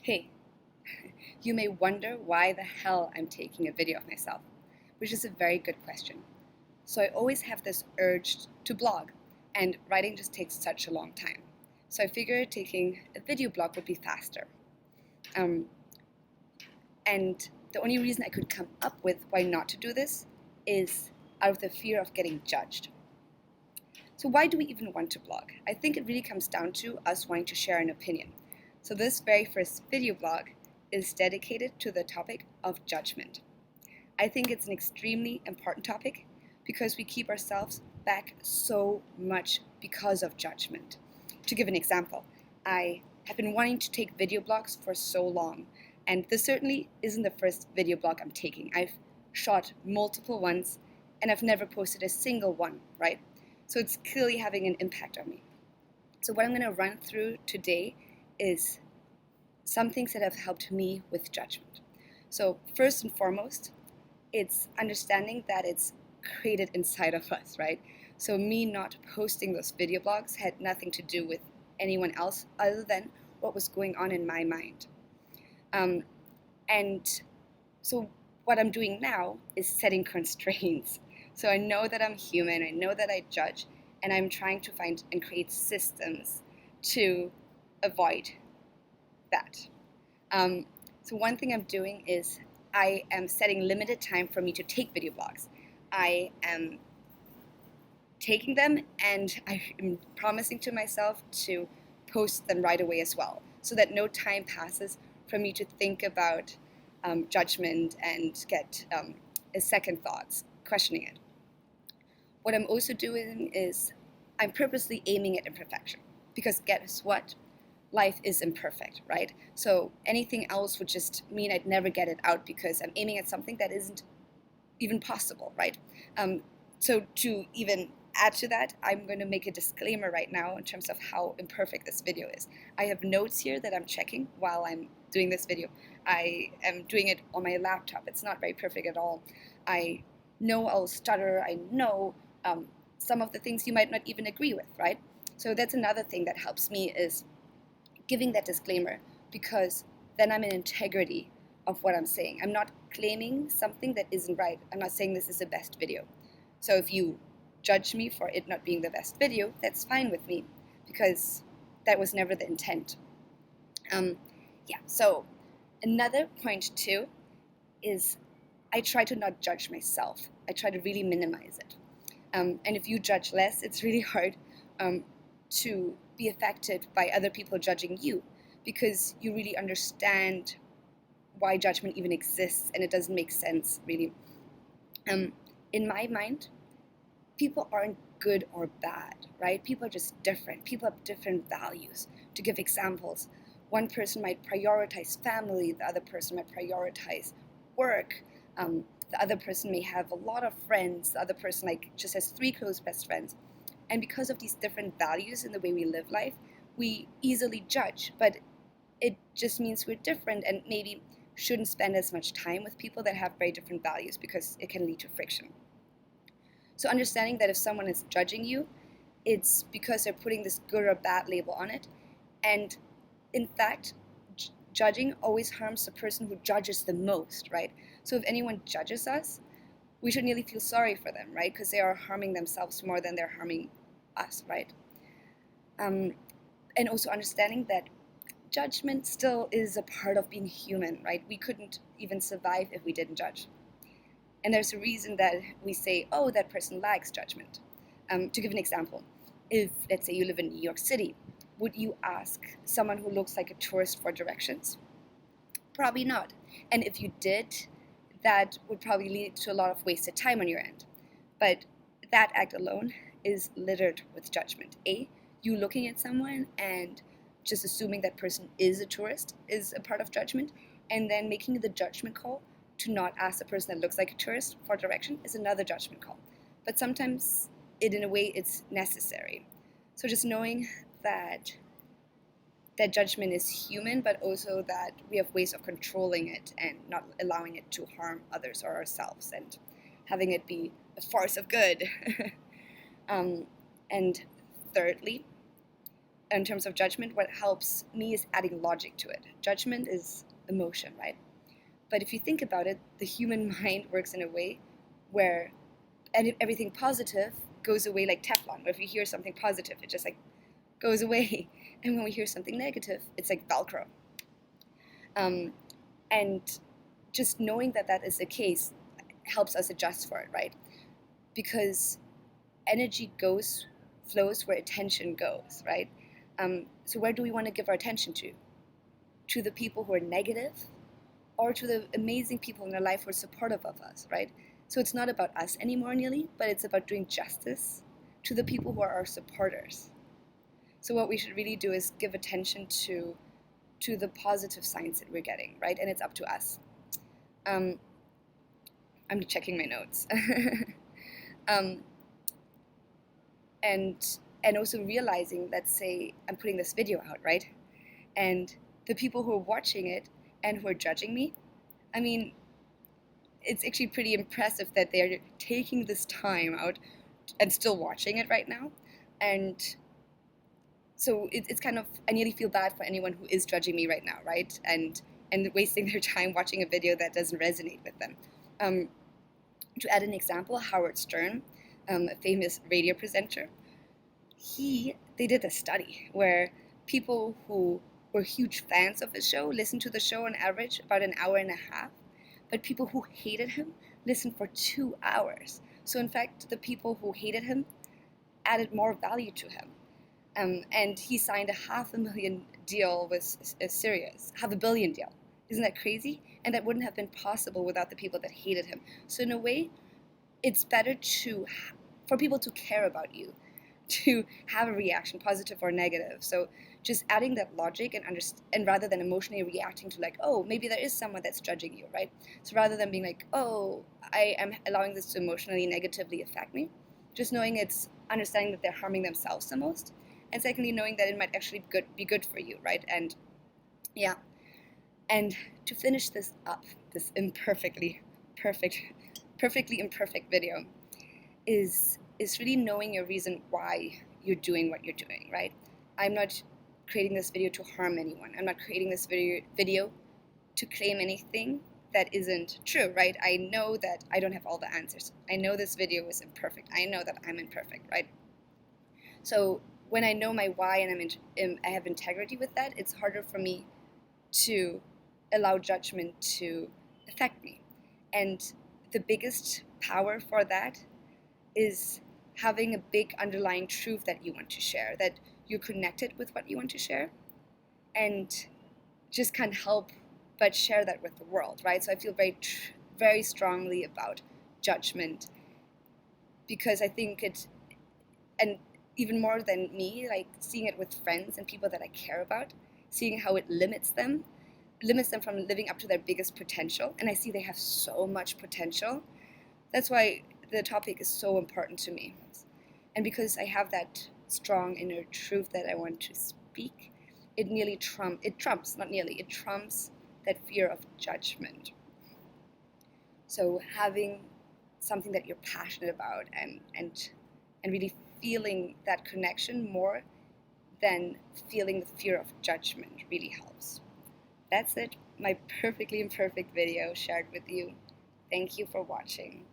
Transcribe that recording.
Hey, you may wonder why the hell I'm taking a video of myself, which is a very good question. So I always have this urge to blog, and writing just takes such a long time. So I figured taking a video blog would be faster. Um, and the only reason I could come up with why not to do this is out of the fear of getting judged. So why do we even want to blog? I think it really comes down to us wanting to share an opinion. So this very first video blog is dedicated to the topic of judgment. I think it's an extremely important topic because we keep ourselves back so much because of judgment. To give an example, I have been wanting to take video blogs for so long, and this certainly isn't the first video blog I'm taking. I've shot multiple ones, and I've never posted a single one, right? So it's clearly having an impact on me. So what I'm going to run through today is some things that have helped me with judgment. So first and foremost, it's understanding that it's created inside of us, right? So me not posting those video blogs had nothing to do with anyone else other than what was going on in my mind. And so what I'm doing now is setting constraints. So I know that I'm human, I know that I judge, and I'm trying to find and create systems to avoid that. So one thing I'm doing is I am setting limited time for me to take video blogs. I am taking them and I am promising to myself to post them right away as well, so that no time passes for me to think about judgment and get a second thoughts, questioning it. What I'm also doing is I'm purposely aiming at imperfection, because guess what? Life is imperfect, right? So anything else would just mean I'd never get it out because I'm aiming at something that isn't even possible, right? So to even add to that, I'm going to make a disclaimer right now in terms of how imperfect this video is. I have notes here that I'm checking while I'm doing this video. I am doing it on my laptop. It's not very perfect at all. I know I'll stutter. I know some of the things you might not even agree with, right? So that's another thing that helps me is giving that disclaimer, because then I'm in integrity of what I'm saying. I'm not claiming something that isn't right. I'm not saying this is the best video. So if you judge me for it not being the best video, that's fine with me, because that was never the intent. So another point too is I try to not judge myself. I try to really minimize it. And if you judge less, it's really hard to be affected by other people judging you, because you really understand why judgment even exists, and it doesn't make sense, really. In my mind, people aren't good or bad, right? People are just different. People have different values. To give examples, one person might prioritize family, the other person might prioritize work, the other person may have a lot of friends, the other person just has 3 close best friends. And because of these different values in the way we live life, we easily judge, but it just means we're different and maybe shouldn't spend as much time with people that have very different values, because it can lead to friction. So understanding that if someone is judging you, it's because they're putting this good or bad label on it. And in fact, judging always harms the person who judges the most, right? So if anyone judges us, we should nearly feel sorry for them, right? Because they are harming themselves more than they're harming us, right? And also understanding that judgment still is a part of being human, right? We couldn't even survive if we didn't judge. And there's a reason that we say, oh, that person lacks judgment. To give an example, if, let's say, you live in New York City, would you ask someone who looks like a tourist for directions? Probably not. And if you did, that would probably lead to a lot of wasted time on your end. But that act alone is littered with judgment. You looking at someone and just assuming that person is a tourist is a part of judgment, and then making the judgment call to not ask the person that looks like a tourist for direction is another judgment call. But sometimes in a way it's necessary. So just knowing that judgment is human, but also that we have ways of controlling it and not allowing it to harm others or ourselves, and having it be a force of good. And thirdly, in terms of judgment, what helps me is adding logic to it. Judgment is emotion, right? But if you think about it, the human mind works in a way where everything positive goes away like Teflon. Where if you hear something positive, it just like goes away. And when we hear something negative, it's like Velcro. And just knowing that that is the case helps us adjust for it, right? Because energy flows where attention goes, right? So where do we want to give our attention to? To the people who are negative, or to the amazing people in our life who are supportive of us, right? So it's not about us anymore, nearly, but it's about doing justice to the people who are our supporters. So what we should really do is give attention to the positive signs that we're getting, right? And it's up to us. I'm checking my notes. And also realizing, let's say I'm putting this video out, right? And the people who are watching it and who are judging me, I mean, it's actually pretty impressive that they're taking this time out and still watching it right now. And so it's kind of, I nearly feel bad for anyone who is judging me right now, right? And wasting their time watching a video that doesn't resonate with them. To add an example, Howard Stern, a famous radio presenter, they did a study where people who were huge fans of his show listened to the show on average about an hour and a half, but people who hated him listened for 2 hours. So in fact, the people who hated him added more value to him. And he signed a $500,000 deal with Sirius, $500 million deal. Isn't that crazy? And that wouldn't have been possible without the people that hated him. So in a way, it's better for people to care about you, to have a reaction, positive or negative. So just adding that logic and rather than emotionally reacting to like, oh, maybe there is someone that's judging you, right? So rather than being like, oh, I am allowing this to emotionally negatively affect me, just knowing understanding that they're harming themselves the most. And secondly, knowing that it might actually be good for you, right? And yeah. And to finish this up, this perfectly imperfect video, is really knowing your reason why you're doing what you're doing, right? I'm not creating this video to harm anyone. I'm not creating this video to claim anything that isn't true, right? I know that I don't have all the answers. I know this video is imperfect. I know that I'm imperfect, right? So when I know my why and I have integrity with that, it's harder for me to allow judgment to affect me. And the biggest power for that is having a big underlying truth that you want to share, that you're connected with what you want to share, and just can't help but share that with the world, right? So I feel very strongly about judgment, because I think and even more than me, like seeing it with friends and people that I care about, seeing how it limits them from living up to their biggest potential. And I see they have so much potential. That's why the topic is so important to me. And because I have that strong inner truth that I want to speak, it trumps that fear of judgment. So having something that you're passionate about and really feeling that connection more than feeling the fear of judgment really helps. That's it, my perfectly imperfect video shared with you. Thank you for watching.